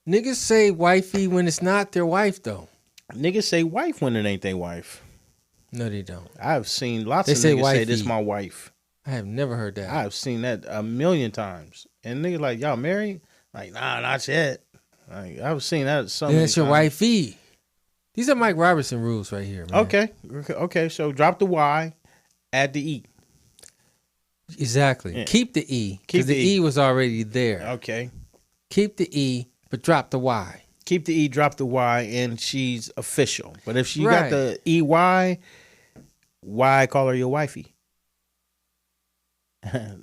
Niggas say wifey when it's not their wife, though. Niggas say wife when it ain't their wife. No, they don't. I've seen lots of niggas say this my wife. I have never heard that. I've seen that a million times. And niggas like, y'all married? Like, nah, not yet. Like, I've seen that so many times. That's your wifey. These are Mike Robertson rules right here, man. Okay, so drop the Y, add the E. Exactly. Yeah. Keep the E. Because the E was already there. Okay. Keep the E, but drop the Y. Keep the E, drop the Y, and she's official. But if she got the EY, why call her your wifey?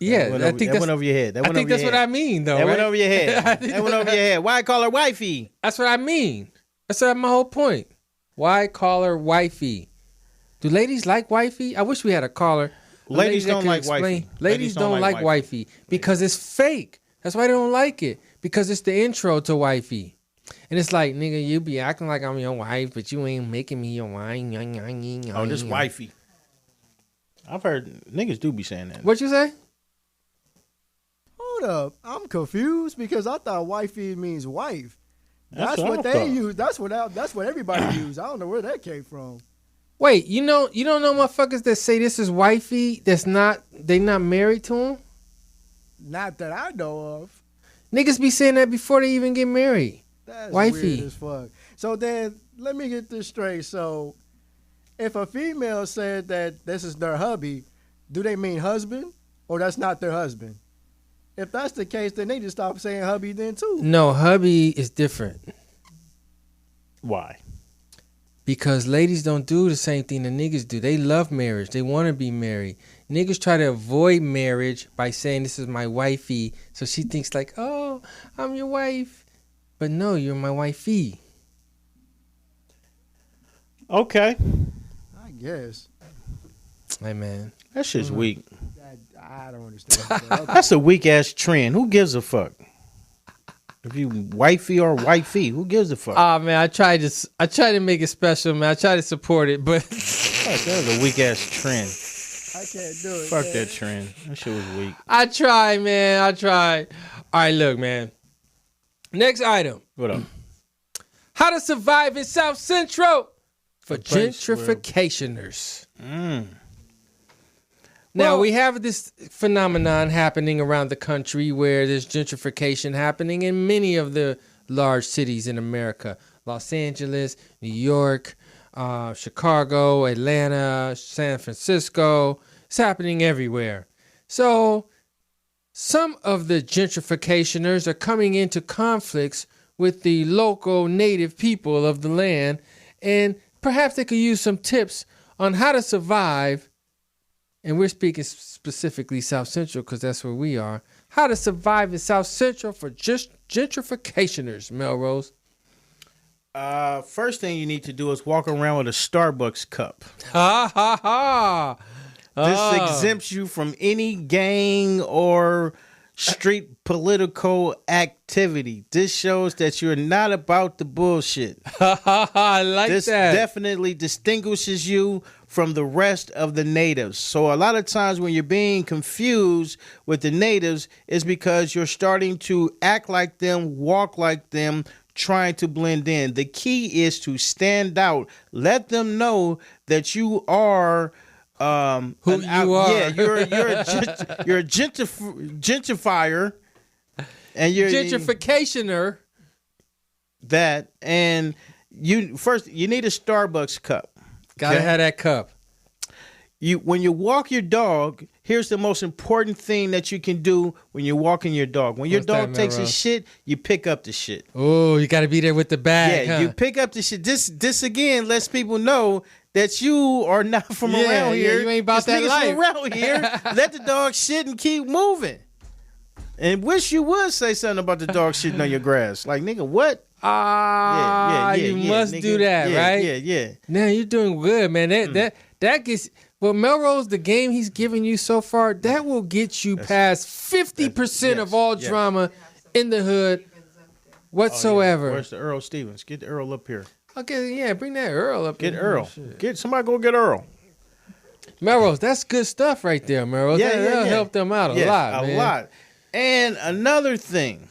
Yeah, I think that went over your head. I think that's what I mean, though. That went over your head. That went over your head. Why call her wifey? That's what I mean. That's my whole point. Why call her wifey? Do ladies like wifey? I wish we had a caller. Ladies don't like wifey. Ladies don't like wifey because it's fake. That's why they don't like it. Because it's the intro to wifey. And it's like, nigga, you be acting like I'm your wife, but you ain't making me your wife. Oh, this wifey. I've heard niggas do be saying that. What you say? Hold up, I'm confused because I thought wifey means wife. That's what what I they thought. use. That's what everybody use. I don't know where that came from. Wait, you don't know motherfuckers that say this is wifey they not married to him? Not that I know of. Niggas be saying that before they even get married. That's wifey. weird as fuck. So then, let me get this straight. So, if a female said that this is their hubby, do they mean husband, or that's not their husband? If that's the case, then they just stop saying hubby then too. No, hubby is different. Why? Because ladies don't do the same thing that niggas do. They love marriage. They want to be married. Niggas try to avoid marriage by saying this is my wifey. So she thinks like, oh, I'm your wife. But no, you're my wifey. Okay. I guess. Hey, man. That shit's weak. I don't understand. Okay. That's a weak ass trend. Who gives a fuck? If you wifey or wifey, who gives a fuck? Oh man, I tried to make it special, man. I tried to support it, but Fuck, that was a weak ass trend. I can't do it. Fuck man. that trend. That shit was weak. I tried, man. I tried. All right, look, man. Next item. What up? How to survive in South Central for place where- gentrificationers. Now, we have this phenomenon happening around the country where there's gentrification happening in many of the large cities in America. Los Angeles, New York, Chicago, Atlanta, San Francisco. It's happening everywhere. So some of the gentrificationers are coming into conflicts with the local native people of the land, and perhaps they could use some tips on how to survive. And we're speaking specifically South Central because that's where we are. How to survive in South Central for just gentrificationers, Melrose. First thing you need to do is walk around with a Starbucks cup. Ha ha ha. This exempts you from any gang or street political activity. This shows that you're not about the bullshit. I like this that. definitely distinguishes you from the rest of the natives. So a lot of times when you're being confused with the natives is because you're starting to act like them, walk like them, trying to blend in. The key is to stand out. Let them know that you are who you are. Yeah, you're a gentrifier, and you're gentrificationer. That and you need a Starbucks cup. Gotta have that cup. When you walk your dog, here's the most important thing that you can do when you're walking your dog. When your dog takes a shit, you pick up the shit. Oh, you got to be there with the bag. Yeah, huh? you pick up the shit. This again lets people know that you are not from around here. You ain't about that life. From around here, let the dog shit and keep moving. And wish you would say something about the dog shitting on your grass. Like, nigga, what? You must nigga. do that, right? Yeah. Now you're doing good, man. That gets Melrose, the game he's giving you so far, that will get you past 50% of all drama in the hood whatsoever. Where's the Earl Stevens? Get the Earl up here. Okay, yeah, bring that Earl up. Get Earl. Get somebody go get Earl. Melrose, that's good stuff right there, Melrose. That'll help them out a lot, man. A lot. And another thing.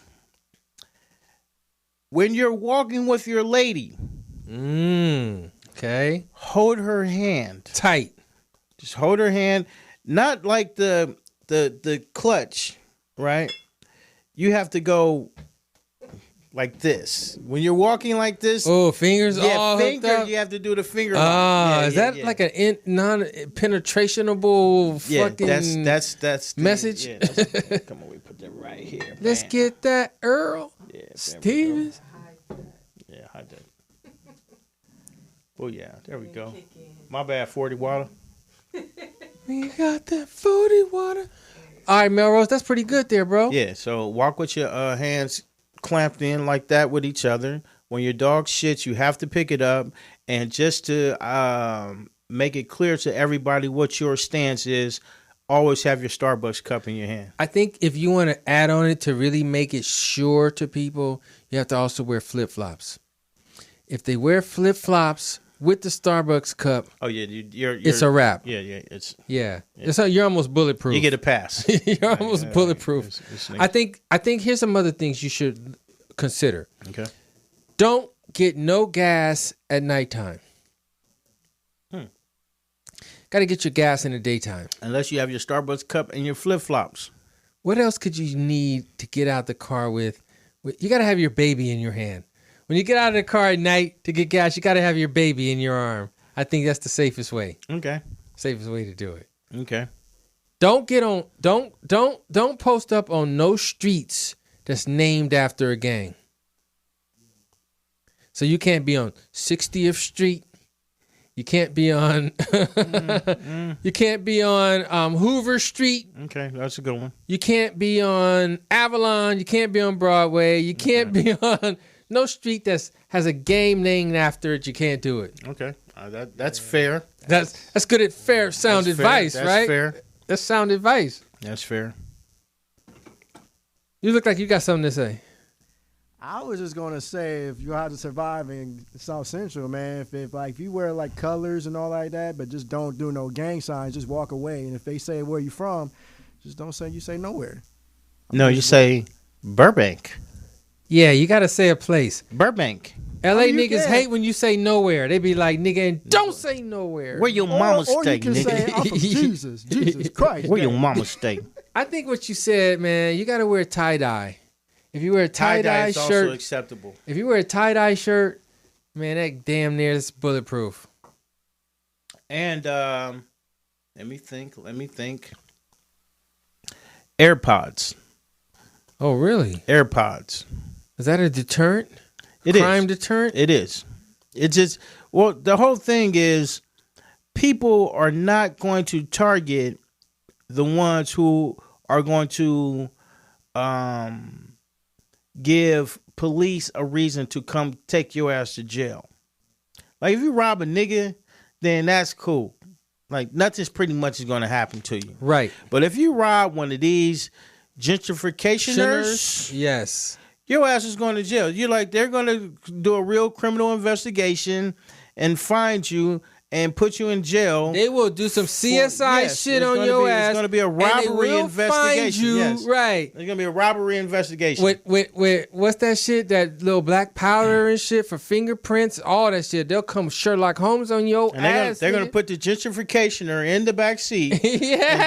When you're walking with your lady, okay, hold her hand tight. Just hold her hand, not like the clutch, right? You have to go like this. When you're walking like this, fingers all hooked up? You have to do the finger. Is that like a non-penetrationable fucking that's the message? Yeah, come on, we put that right here. Let's get that Earl Stevens. Yeah, hide that. Oh yeah, there we go. My bad, 40 water. We got that 40 water. All right, Melrose, that's pretty good there, bro. Yeah, so walk with your hands clamped in like that with each other. When your dog shits, you have to pick it up. And just to make it clear to everybody what your stance is, always have your Starbucks cup in your hand. I think if you want to add on it to really make it sure to people, you have to also wear flip-flops. If they wear flip-flops with the Starbucks cup. Oh yeah, you're it's a wrap. Yeah. It's you're almost bulletproof. You get a pass. You're almost bulletproof. I think here's some other things you should consider. Okay. Don't get no gas at nighttime. Got to get your gas in the daytime. Unless you have your Starbucks cup and your flip-flops. What else could you need to get out the car with? You got to have your baby in your hand. When you get out of the car at night to get gas, you got to have your baby in your arm. I think that's the safest way. Okay. Safest way to do it. Okay. Don't post up on no streets that's named after a gang. So you can't be on 60th Street. You can't be on you can't be on Hoover Street. Okay, that's a good one. You can't be on Avalon. You can't be on Broadway. You can't be on no street that has a game named after it. You can't do it. Okay, that's fair. That's good at fair sound advice, that's right? Fair. That's sound advice. That's fair. You look like you got something to say. I was just gonna say, if you had to survive in South Central, man, if you wear like colors and all like that, but just don't do no gang signs, just walk away. And if they say where you from, just don't say you say nowhere. No, you say Burbank. Yeah, you gotta say a place. Burbank. LA niggas hate when you say nowhere. They be like, nigga, and don't say nowhere. Where your mama stay, or you can nigga? say, I'm from Jesus Christ. Where your mama stay? I think what you said, man, you gotta wear tie-dye. If you wear a tie-dye shirt, also acceptable. If you wear a tie-dye shirt, man, that damn near is bulletproof. And let me think. AirPods. Oh, really? AirPods. Is that a deterrent? Crime deterrent? It is. It's just, well, the whole thing is people are not going to target the ones who are going to give police a reason to come take your ass to jail. Like, if you rob a nigga, then that's cool. Like, nothing's pretty much is going to happen to you. Right. But if you rob one of these gentrificationers, yes, your ass is going to jail. You're like, they're going to do a real criminal investigation and find you and put you in jail. They will do some CSI shit on your ass. It's going to be a robbery investigation. Yes. Right. It's going to be a robbery investigation. With what's that shit? That little black powder and shit for fingerprints, all that shit. They'll come Sherlock Holmes on your ass. They're going to put the gentrificationer in the back seat and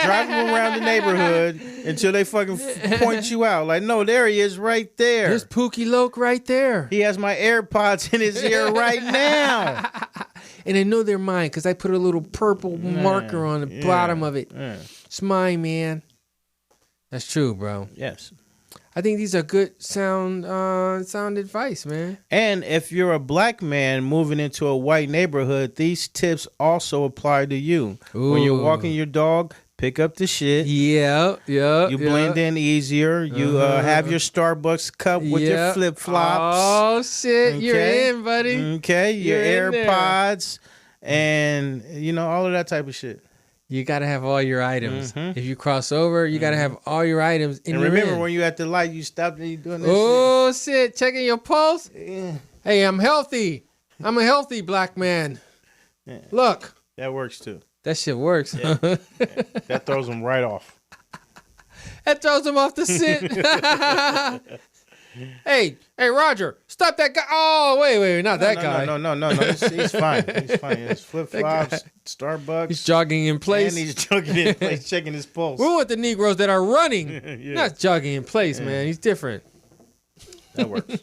drive him around the neighborhood until they fucking point you out. Like, no, there he is right there. There's Pookie Loke right there. He has my AirPods in his ear right now. And they know they're mine because I put a little purple marker on the bottom of it. Yeah. It's mine, man. That's true, bro. Yes. I think these are good sound advice, man. And if you're a black man moving into a white neighborhood, these tips also apply to you. Ooh. When you're walking your dog, pick up the shit. Yeah. You blend in easier. You have your Starbucks cup with your flip flops. Oh shit, okay. You're in, buddy. Okay, your AirPods, and all of that type of shit. You gotta have all your items. Mm-hmm. If you cross over, you gotta have all your items. And remember, when you at the light, you stop and you doing this. Oh shit, checking your pulse. Yeah. Hey, I'm healthy. I'm a healthy black man. Yeah. Look, that works too. That shit works. Yeah. That throws them right off. That throws them off the scent. Hey, Roger, stop that guy. Oh, wait, not that guy. No. He's fine. He's fine. It's flip-flops, Starbucks. He's jogging in place. And he's jogging in place, checking his pulse. We want the Negroes that are running, not jogging in place, man. He's different. That works.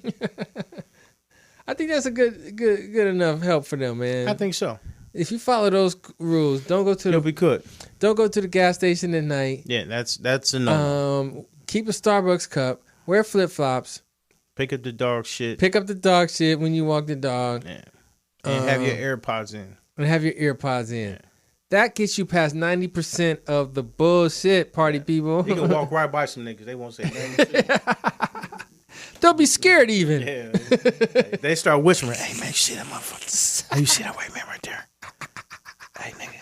I think that's a good enough help for them, man. I think so. If you follow those rules, don't go to don't go to the gas station at night. Yeah, that's a no. Keep a Starbucks cup. Wear flip flops. Pick up the dog shit. Pick up the dog shit when you walk the dog. Yeah. And have your AirPods in. And have your AirPods in. Yeah. That gets you past 90% of the bullshit, party people. You can walk right by some niggas. They won't say nothing. They'll be scared even. Yeah. They start whispering, hey, man, you see that motherfucker? Hey, you see that white man right there? Hey, nigga,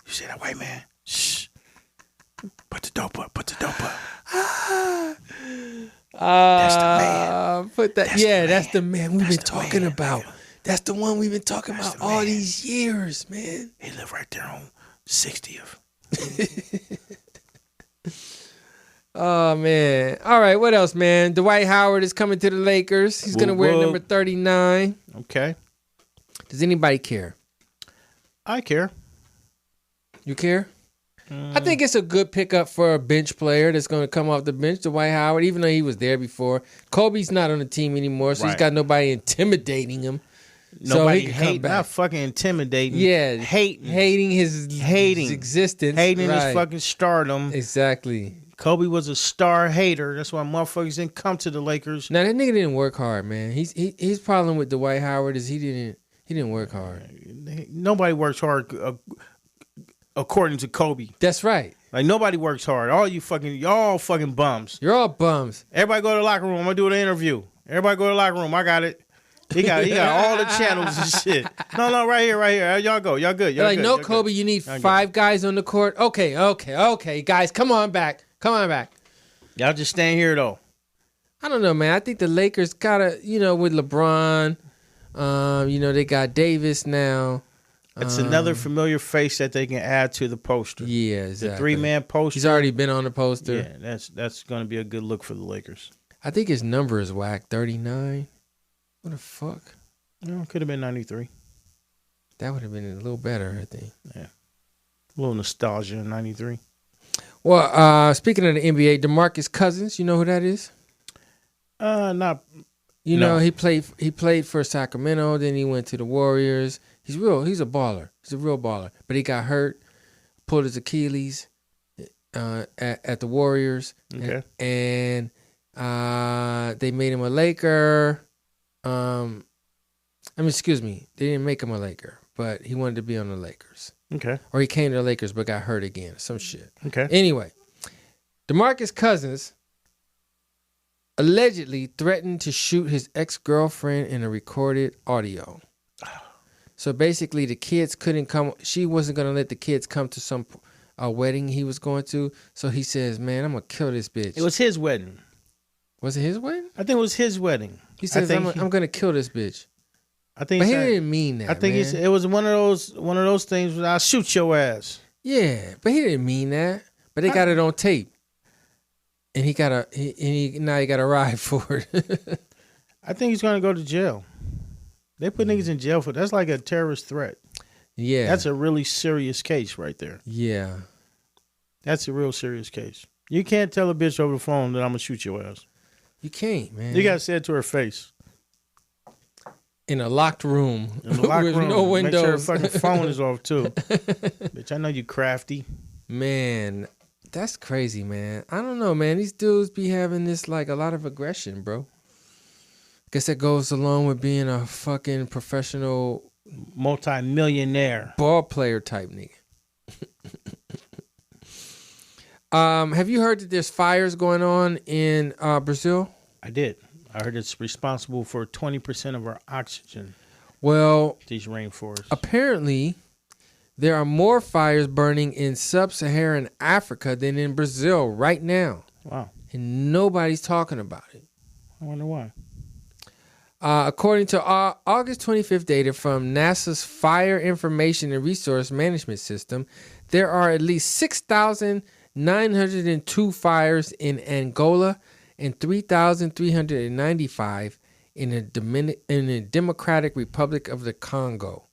you see that white man? Shh. Put the dope up. That's the man. That's the man we've been talking about. That's the one we've been talking about all these years, man. He lived right there on 60th. Oh, man. All right, what else, man? Dwight Howard is coming to the Lakers. He's going to wear number 39. Okay. Does anybody care? I care. You care? I think it's a good pickup for a bench player that's going to come off the bench, Dwight Howard, even though he was there before. Kobe's not on the team anymore, so he's got nobody intimidating him. Nobody so hating, not fucking intimidating. Yeah, hating his existence, hating his fucking stardom. Exactly. Kobe was a star hater. That's why motherfuckers didn't come to the Lakers. Now that nigga didn't work hard, man. His problem with Dwight Howard is he didn't work hard. Nobody works hard according to Kobe. That's right. Like nobody works hard. Y'all fucking bums. You're all bums. Everybody go to the locker room. I'm gonna do the interview. Everybody go to the locker room. I got it. He got all the channels and shit. No, right here. Y'all go. Y'all good. Y'all good. No, Kobe, good. You need 5 guys on the court. Okay, guys, come on back. Y'all just staying here though. I don't know, man. I think the Lakers gotta, with LeBron, they got Davis now. It's another familiar face that they can add to the poster. Yeah, exactly. The 3-man poster. He's already been on the poster. Yeah, that's going to be a good look for the Lakers. I think his number is whack, 39. What the fuck? Could have been 93. That would have been a little better, I think. Yeah. A little nostalgia in 93. Well, speaking of the NBA, DeMarcus Cousins, you know who that is? Not. No, he played for Sacramento, then he went to the Warriors. He's a baller. He's a real baller. But he got hurt, pulled his Achilles at the Warriors. Okay. And they made him a Laker. Excuse me. They didn't make him a Laker, but he wanted to be on the Lakers. Okay. Or he came to the Lakers but got hurt again. Some shit. Okay. Anyway, DeMarcus Cousins allegedly threatened to shoot his ex-girlfriend in a recorded audio. So basically, the kids couldn't come. She wasn't going to let the kids come to some wedding he was going to. So he says, man, I'm going to kill this bitch. It was his wedding. Was it his wedding? I think it was his wedding. He says, I'm going to kill this bitch. I think, but he didn't mean that. I think it was one of those things where I'll shoot your ass. Yeah, but he didn't mean that. But they got it on tape, and he got a ride for it. I think he's going to go to jail. They put niggas in jail for that's like a terrorist threat. Yeah, that's a really serious case right there. Yeah, that's a real serious case. You can't tell a bitch over the phone that I'm gonna shoot your ass. You can't, man. You gotta say it to her face. In a locked room. In a locked with room. No windows. Make sure her fucking phone is off too. Bitch, I know you crafty. Man, that's crazy, man. I don't know, man. These dudes be having this like a lot of aggression, bro. Guess that goes along with being a fucking professional multi-millionaire ball player type nigga. Have you heard that there's fires going on in Brazil? I did. I heard it's responsible for 20% of our oxygen. Well, these rainforests. Apparently, there are more fires burning in sub-Saharan Africa than in Brazil right now. Wow. And nobody's talking about it. I wonder why. According to August 25th data from NASA's Fire Information and Resource Management System, there are at least 6,902 fires in Angola and 3,395 in the Democratic Republic of the Congo.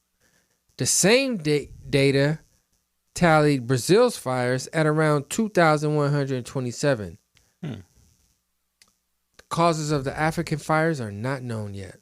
The same data tallied Brazil's fires at around 2,127. Causes of the African fires are not known yet.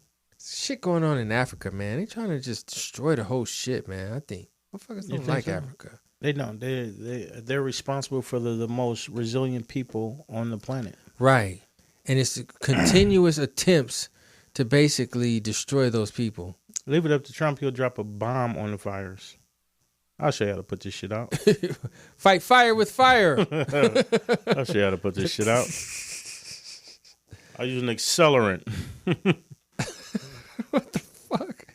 Shit going on in Africa, man. They trying to just destroy the whole shit, man. I think motherfuckers don't like Africa. They don't. They're responsible for the most resilient people on the planet. Right, and it's continuous attempts to basically destroy those people. Leave it up to Trump. He'll drop a bomb on the fires. I'll show you how to put this shit out. Fight fire with fire. I'll show you how to put this shit out. I use an accelerant. What the fuck?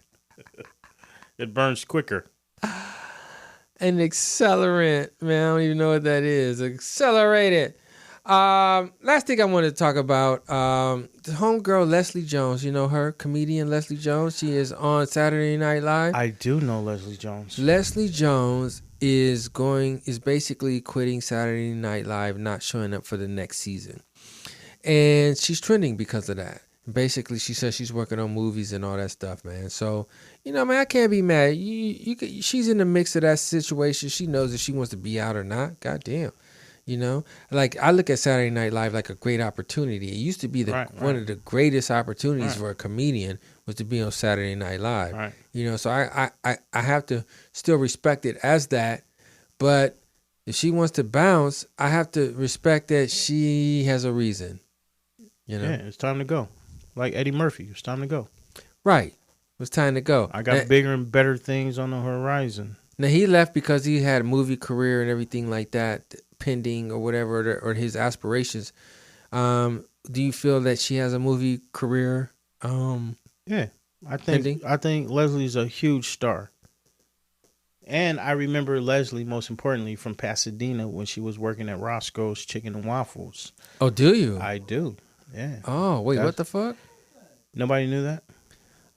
It burns quicker. An accelerant, man. I don't even know what that is. Accelerate it. Last thing I wanted to talk about, the homegirl Leslie Jones. You know her, comedian Leslie Jones. She is on Saturday Night Live. I do know Leslie Jones. Leslie Jones is basically quitting Saturday Night Live, not showing up for the next season. And she's trending because of that. Basically, she says she's working on movies and all that stuff, man. So, man, I can't be mad. She's in the mix of that situation. She knows if she wants to be out or not. Goddamn. Like I look at Saturday Night Live like a great opportunity. It used to be one of the greatest opportunities for a comedian was to be on Saturday Night Live. Right. So I have to still respect it as that. But if she wants to bounce, I have to respect that she has a reason. Yeah, it's time to go. Like Eddie Murphy, it's time to go. Right. It's time to go. I got bigger and better things on the horizon. Now, he left because he had a movie career and everything like that pending or whatever, or his aspirations. Do you feel that she has a movie career Yeah. I pending? think Leslie's a huge star. And I remember Leslie, most importantly, from Pasadena when she was working at Roscoe's Chicken and Waffles. Oh, do you? I do. Yeah. Oh, wait, what the fuck? Nobody knew that?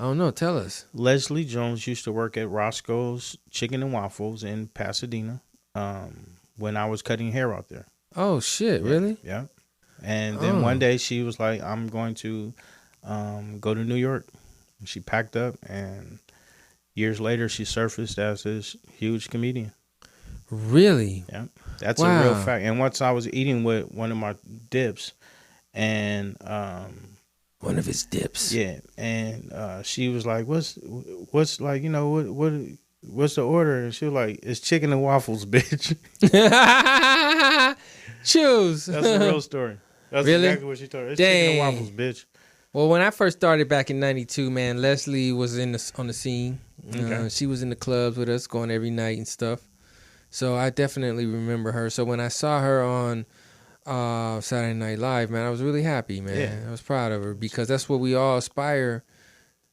I don't know. Tell us. Leslie Jones used to work at Roscoe's Chicken and Waffles in Pasadena when I was cutting hair out there. Oh, shit. Yeah. Really? Yeah. And then one day she was like, I'm going to go to New York. And she packed up, and years later she surfaced as this huge comedian. Really? Yeah. That's a real fact. And once I was eating with one of my dips, and one of his dips. Yeah. And she was like, what's like, what's the order? And she was like, it's chicken and waffles, bitch. Choose. That's a real story. That's really? Exactly what she told her. It's chicken and waffles, bitch. Well, when I first started back in '92, man, Leslie was on the scene. Okay. She was in the clubs with us, going every night and stuff. So I definitely remember her. So when I saw her on Saturday Night Live, man, I was really happy, man. Yeah. I was proud of her because that's what we all aspire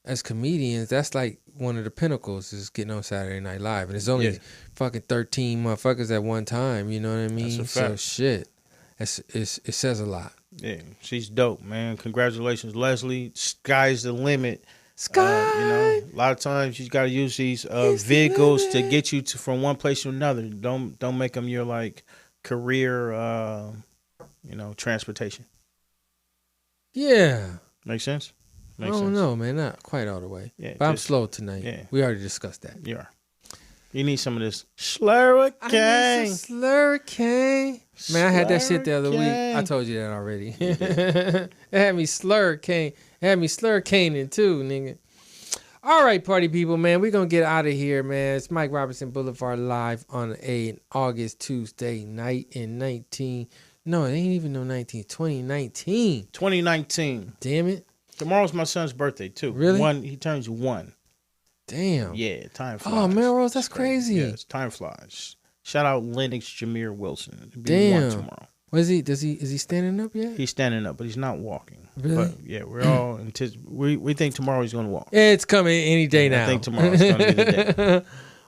as comedians. That's like one of the pinnacles is getting on Saturday Night Live. And it's only fucking 13 motherfuckers at one time, you know what I mean? That's a fact. So shit, it says a lot. Yeah, she's dope, man. Congratulations, Leslie. Sky's the limit. Sky. A lot of times you got to use these vehicles to get you from one place to another. Don't make them your like career, transportation. Yeah. Make sense? I don't know, man. Not quite all the way. Yeah, but I'm slow tonight. Yeah. We already discussed that. You are. You need some of this slurricane. Slurricane. Man, I had that shit the other week. I told you that already. It had me slurricane. It had me slurricaning too, nigga. All right, party people, man. We're going to get out of here, man. It's Mike Robertson Boulevard live on an August Tuesday night in 2019. 2019. Damn it. Tomorrow's my son's birthday, too. Really? He turns 1. Damn. Yeah, time flies. Oh, Melrose, that's crazy. Yes, time flies. Shout out Lennox Jameer Wilson. It'll be Damn. 1 tomorrow. Is he standing up yet? He's standing up, but he's not walking. Really? But yeah, we're all we think tomorrow he's gonna walk. It's coming any day now. I think tomorrow's gonna be the day.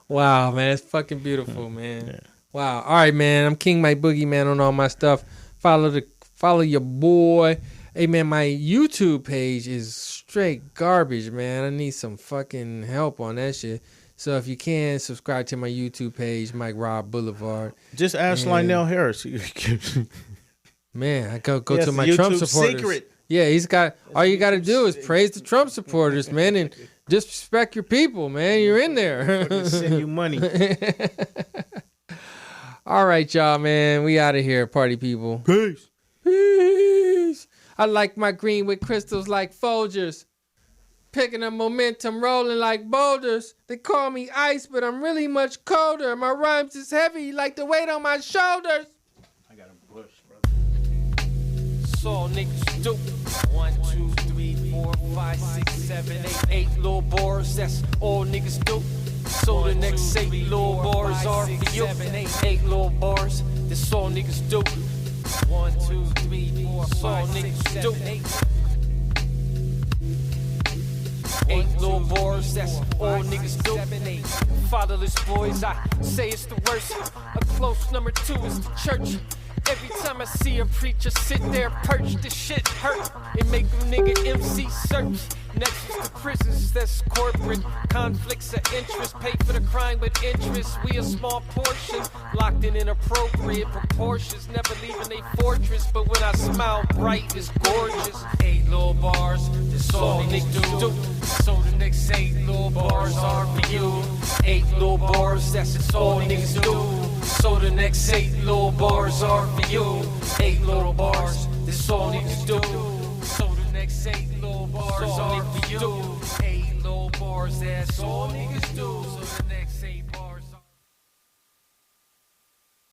Wow, man, it's fucking beautiful, man. Yeah. Wow. All right, man. I'm King Mike Boogie, man, on all my stuff. Follow your boy. Hey, man, my YouTube page is straight garbage, man. I need some fucking help on that shit. So if you can, subscribe to my YouTube page, Mike Rob Boulevard. Just ask Lionel Harris. Man, I go to my Trump supporters. Secret. Yeah, he's got. All you got to do is praise the Trump supporters, man, and disrespect your people, man. You're in there. Send you money. All right, y'all, man. We out of here, party people. Peace. Peace. I like my green with crystals like Folgers. Picking up momentum, rolling like boulders. They call me ice, but I'm really much colder. My rhymes is heavy like the weight on my shoulders. I got a bush, brother. That's all niggas do. 1, 2, 3, 4, 5, 6, 7, 8 little bars. That's all niggas do. So the next 8 little bars are for you. 8 little bars. That's all niggas do. 1, 2, 3, 4, 5, 6, 7, 8. 8 little bars, that's all niggas do. Fatherless boys, I say it's the worst. A close number 2 is the church. Every time I see a preacher sit there perched, the shit hurt. It make them nigga MC search. Next is the prisons, that's corporate. Conflicts of interest, pay for the crime with interest. We a small portion, locked in inappropriate proportions. Never leaving a fortress, but when I smile bright, it's gorgeous. 8 little bars, that's all niggas do. So the next 8 little bars are for you. 8 little bars, that's all niggas do. So the next 8 little bars are for you. 8 little bars, that's all niggas do. So the next 8 little bars are for you. 8 little bars, that's all niggas do.